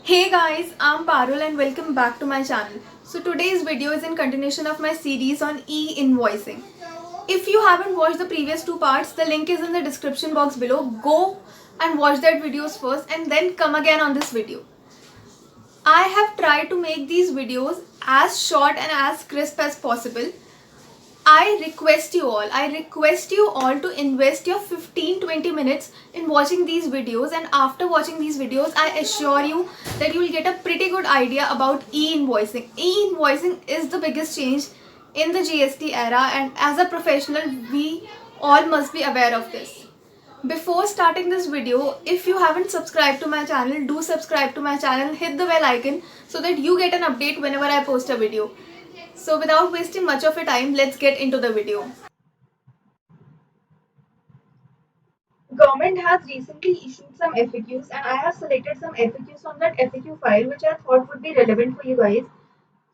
Hey guys, I'm Parul and welcome back to my channel. So today's video is in continuation of my series on e-invoicing. If you haven't watched the previous two parts, the link is in the description box below. Go and watch that videos first and then come again on this video. I have tried to make these videos as short and as crisp as possible. I request you all to invest your 15-20 minutes in watching these videos, and after watching these videos I assure you that you will get a pretty good idea about e-invoicing. E-invoicing is the biggest change in the GST era, and as a professional we all must be aware of this. Before starting this video, if you haven't subscribed to my channel, do subscribe to my channel, hit the bell icon so that you get an update whenever I post a video. So without wasting much of your time, let's get into the video. Government has recently issued some FAQs and I have selected some FAQs from that FAQ file which I thought would be relevant for you guys.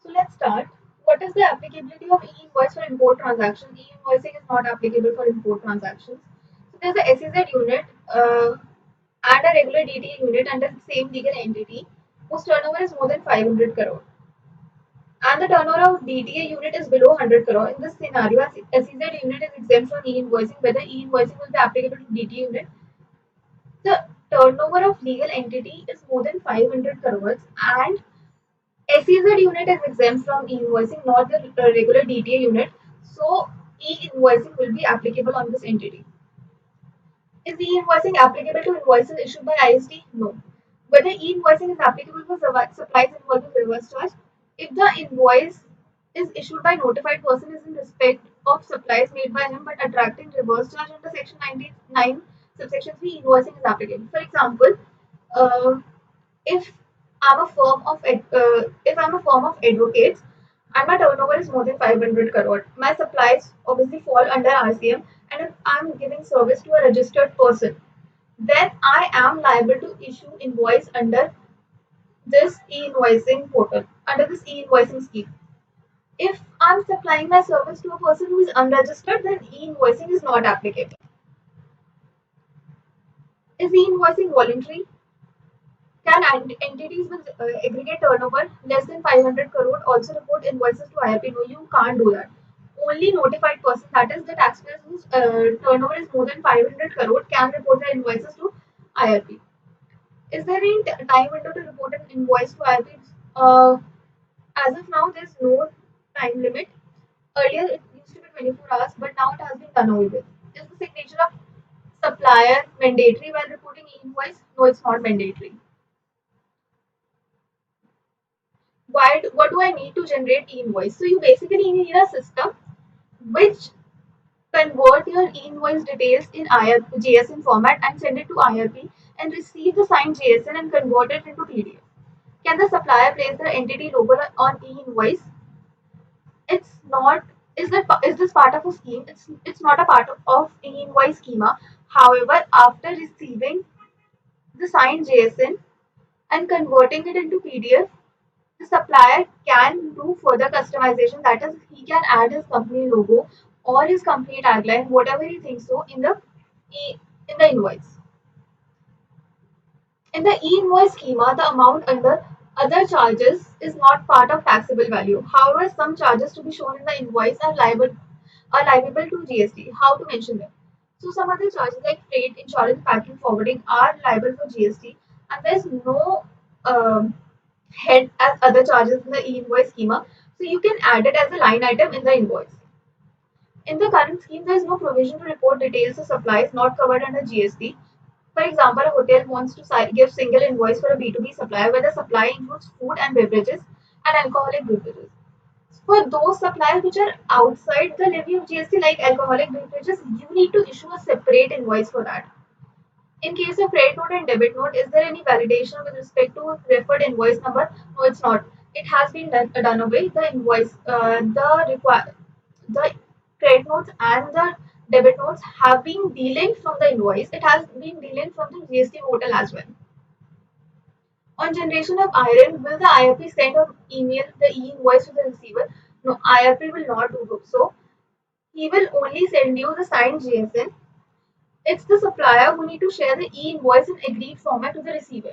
So let's start. What is the applicability of e-invoice for import transactions? E-invoicing is not applicable for import transactions. So there's a SEZ unit and a regular DTA unit under the same legal entity whose turnover is more than 500 crore. And the turnover of DTA unit is below 100 crore. In this scenario, as SEZ unit is exempt from e-invoicing, whether e-invoicing will be applicable to DTA unit. The turnover of legal entity is more than 500 crores and SEZ unit is exempt from e-invoicing, not the regular DTA unit. So e-invoicing will be applicable on this entity. Is e-invoicing applicable to invoices issued by ISD? No. Whether e-invoicing is applicable for supplies involving reverse charge? If the invoice is issued by notified person is in respect of supplies made by him but attracting reverse charge under section 99 subsection 3, invoicing is applicable. For example, uh, if if I'm a firm of advocates and my turnover is more than 500 crore, my supplies obviously fall under RCM, and if I'm giving service to a registered person, then I am liable to issue invoice under this e-invoicing portal, under this e-invoicing scheme. If I'm supplying my service to a person who is unregistered, then e-invoicing is not applicable. Is e-invoicing voluntary? Can entities with aggregate turnover less than 500 crore also report invoices to IRP? No, you can't do that. Only notified person, that is the taxpayers whose turnover is more than 500 crore, can report their invoices to IRP. Is there any time window to report an invoice to IRP? Uh, as of now, there's no time limit. Earlier, it used to be 24 hours, but now it has been done away with. Is the signature of supplier mandatory while reporting e-invoice? No, it's not mandatory. What do I need to generate e-invoice? So you basically need a system which convert your e-invoice details in IRP, JSN format and send it to IRP and receive the signed JSN and convert it into PDF. Can the supplier place the entity logo on e-invoice? It's not. Is this part of a scheme? It's not a part of e-invoice schema. However, after receiving the signed JSN and converting it into PDF, the supplier can do further customization. That is, he can add his company logo or his company tagline, whatever he thinks so, in the invoice. In the e-invoice schema, the amount under other charges is not part of taxable value. However, some charges to be shown in the invoice are liable to GST. How to mention them? So some other charges like freight, insurance, packing, forwarding are liable for GST, and there's no head as other charges in the e-invoice schema. So you can add it as a line item in the invoice. In the current scheme, there is no provision to report details of supplies not covered under GST. For example, a hotel wants to give single invoice for a B2B supplier where the supply includes food and beverages and alcoholic beverages. For those suppliers which are outside the levy of GST, like alcoholic beverages, you need to issue a separate invoice for that. In case of credit note and debit note, is there any validation with respect to referred invoice number? No, it's not. It has been done away. The credit notes and the debit notes have been delinked from the invoice. It has been delinked from the GST portal as well. On generation of IRN, will the IRP send or email the e-invoice to the receiver? No, IRP will not do so. He will only send you the signed GSN. It's the supplier who need to share the e-invoice in agreed format to the receiver.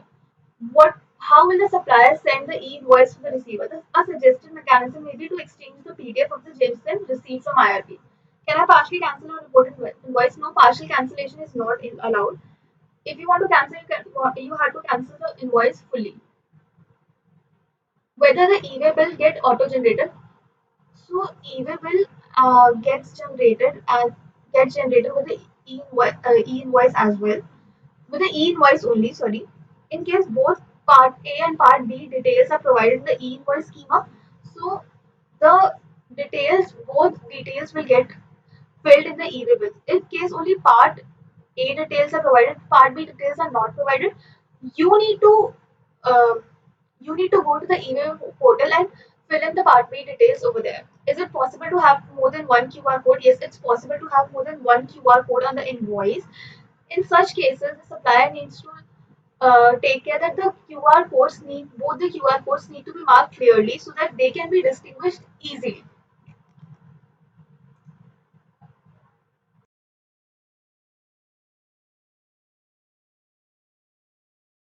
How will the supplier send the e-invoice to the receiver? A suggested mechanism may be to exchange the PDF of the GST received from IRP. Can I partially cancel or report invoice? No, partial cancellation is not allowed. If you want to cancel, you have to cancel the invoice fully. Whether the e-way bill get auto-generated. So e-way bill gets generated with the e-invoice as well. With the e-invoice only, sorry. In case both part A and part B details are provided in the e-invoice schema, so the both details will get filled in the e-way bill. In case only part A details are provided, part B details are not provided, you need to uh, go to the email portal and fill in the part B details over there. Is it possible to have more than one QR code? Yes, it's possible to have more than one QR code on the invoice. In such cases, the supplier needs to take care that the QR codes need both the QR codes need to be marked clearly so that they can be distinguished easily.